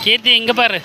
கீர்த்தி இங்கே பாரு.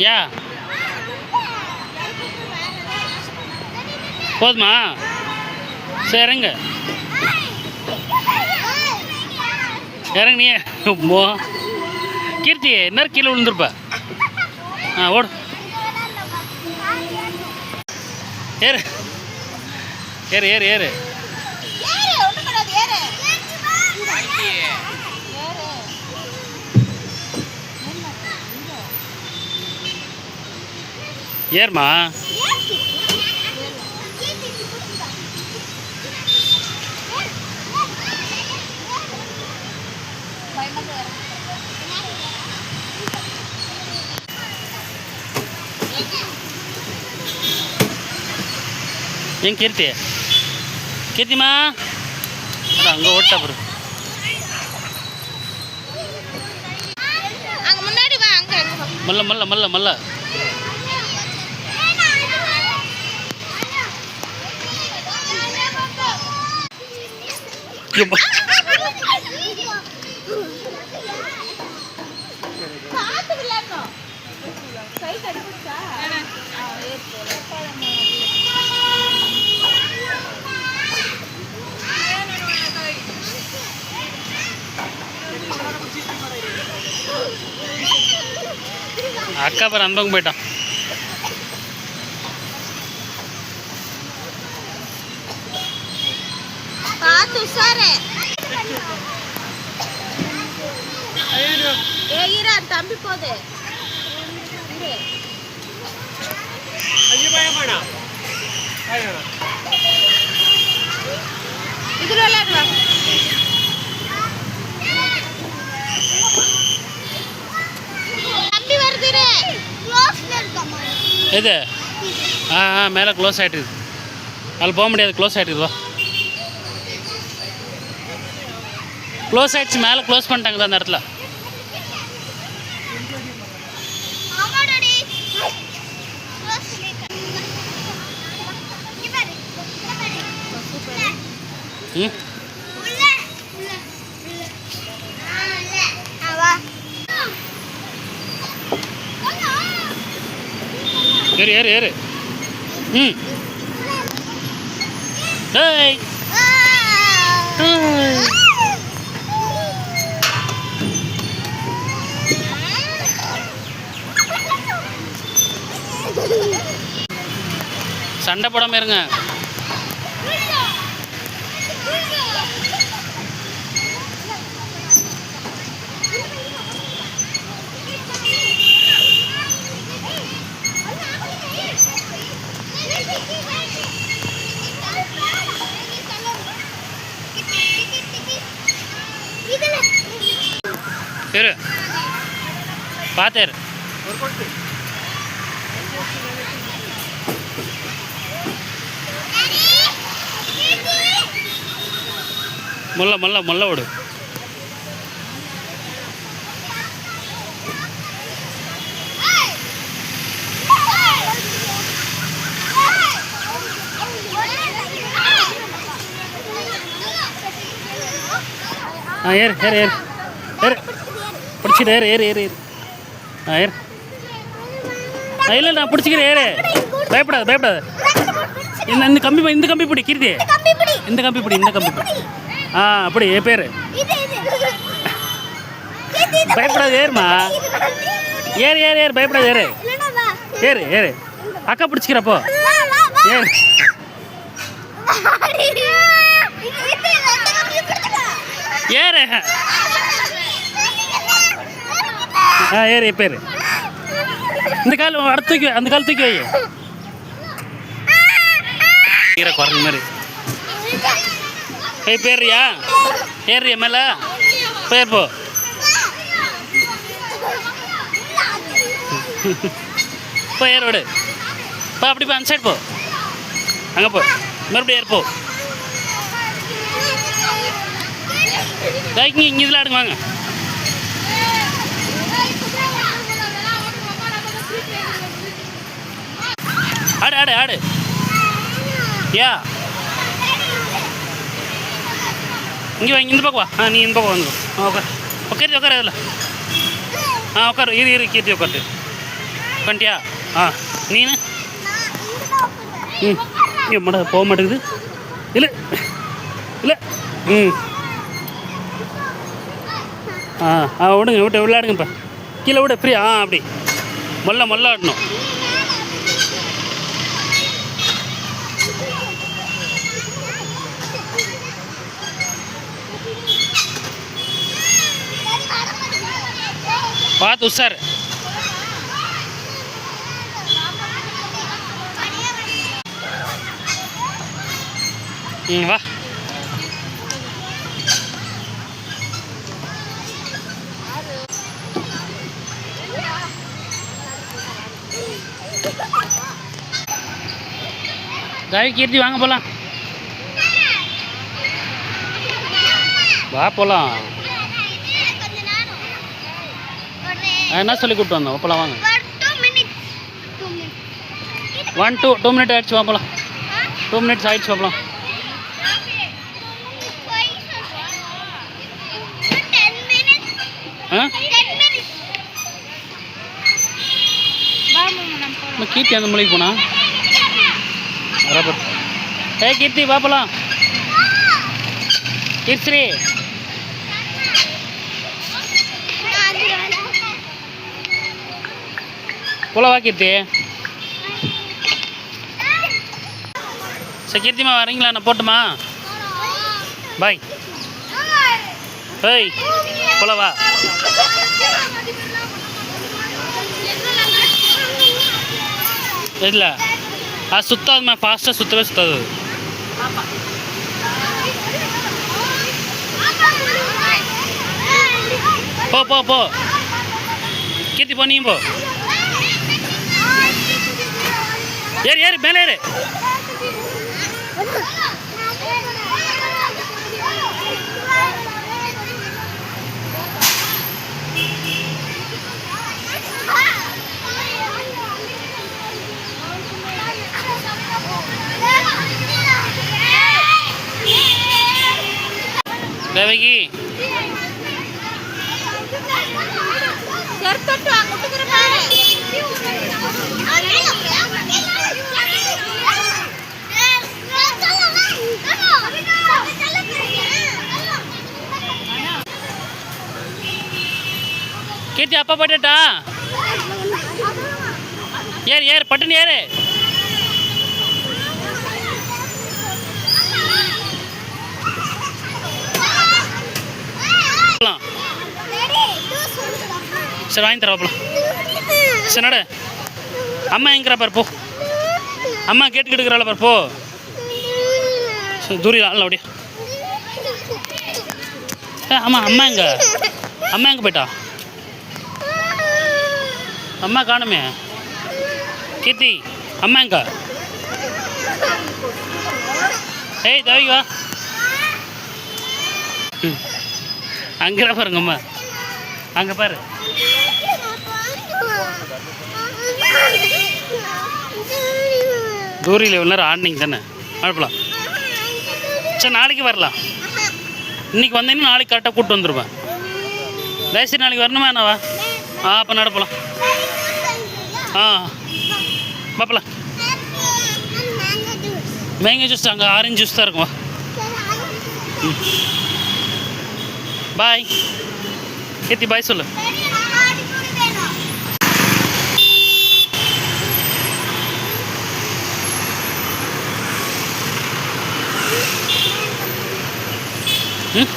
யா போதுமா? சரி இறங்க இறங்க. நீ கீர்த்தி இன்னும் கீழே விழுந்துருப்பா. ஓடு ஏறு ஏறு ஏறு ஏறு. ஏறுமா. ஏன் கீர்த்தி கீர்த்திமா அங்கே ஓட்டா பாரு. மல்ல மல்ல மல்ல மல்ல. அக்கா பாரு அந்த பக்கம் போயிட்டான். தம்பி போது இதுல விளையாடுவாங்க. எது? மேலே க்ளோஸ் ஆகிட்டு அதில் போக முடியாது. க்ளோஸ் ஆகிட்டு வா. க்ளோஸ் ஆகிடுச்சு. மேலே க்ளோஸ் பண்ணிட்டாங்க தான் அந்த இடத்துல. ஏறு ஏறு ஏறு. டேய் சண்டை போடாமல் இருங்க. சரி பார்த்தாரு. முல்ல முல்ல முல்ல விடு. ஏறு ஏறு ஏறு ஏறு. பிடிச்சிட்டு ஏறு ஏறு ஏறு ஏறு. ஏறு. இல்லை நான் பிடிச்சிக்கிறேன். ஏறு. பயப்படாது பயப்படாது. இந்த கம்பி இந்த கம்பி பிடி கீர்த்தி. இந்த கம்பி பிடி இந்த கம்பி பிடி. அப்படி என் பேர். பயப்படாது. ஏறுமா. ஏறு ஏறு ஏறு. பயப்படாது. ஏறு ஏறு ஏறு. அக்கா பிடிச்சிக்கிறப்போ ஏறு. ஏறு. ஏறு பேர். இந்த கால் அடுத்து தூக்கி அந்த கால் தூக்கி வை. கீரை குரங்கு மாதிரி. போயிடுறியா? ஏறியா மேலே? போயிரு போ. ஏறு விடு. அப்படி போ, அந்த சைடு போ. அங்கே போ, மறுபடியும் ஏறு போ. இங்கே இதில் ஆடுங்க வாங்க. ஆடு ஆடு ஆடு. யா இங்கே வா, இந்த பக்கம் வா. நீ இந்த பக்கம் வந்து உட்கார். உட்காரு உட்காரு அதில். உட்காரு. இரு கீர்த்தி உட்காரு. உட்காண்டியா? நீனு இங்கே மட போக மாட்டேங்குது. இல்லை இல்லை. விடுங்க, விட்டு விளையாடுங்கப்பா. கீழே விட ஃப்ரீ. அப்படி மொல்ல ஆடணும். பார்த்து உஷார். வா. தாய் கீர்த்தி வாங்க போகலாம். வா போகலாம். என்ன சொல்லி கூப்பிட்டு வந்தோம்? போகலாம் வாங்க. 2 மினிட் ஆயிடுச்சு. வா போகலாம். 2 மினிட்ஸ் ஆயிடுச்சு. போகலாம். கீர்த்தி அந்த மொழிக்கு போனா கீர்த்தி வா போகலாம். கீர்த்தி போல வா கீர்த்தி. சரி கீர்த்திமா வரீங்களா? நான் போட்டுமா? பாய். ஏய் போல வா. இல்லை அது சுத்தாதுமா. ஃபாஸ்ட்டாக சுற்றவே சுத்தாது. போ போ போ கீர்த்தி போ. நீயும் போ. ஏறு மேலே ஏறு. தேவகி கீர்த்தி அப்பா போட்டா? ஏறு பட்டுன்னு ஏறு. சரி வாங்கி தரப்பலாம். சரி நட. அம்மா எங்கிறா பாரு போ. அம்மா கேட்டுக்கிட்டு இருக்கிறாள் பாரு போ. சரி தூரிடலாம் அப்படியே. ஆமாம் அம்மா எங்கே போயிட்டா? அம்மா காணுமே. கீர்த்தி அம்மா எங்க? ஏய் தேவிக்கு வா. அங்கே பாருங்க அம்மா. அங்கே பாரு. தூரியில் எவ்வளோ நேரம் ஆடினீங்க தானே? அனுப்பலாம். சரி நாளைக்கு வரலாம். இன்றைக்கி வந்தீங்கன்னா நாளைக்கு கரெக்டாக கூப்பிட்டு வந்துடுவேன். தயவுசெய்து நாளைக்கு வரணுமா என்னவா? அப்போ நடப்பலாம். பார்ப்பலாம். மேங்கோ ஜூஸ் அங்கே ஆரஞ்சு ஜூஸ் தான் இருக்குமா? பாய் கீர்த்தி. பாய் சொல்லு. ம்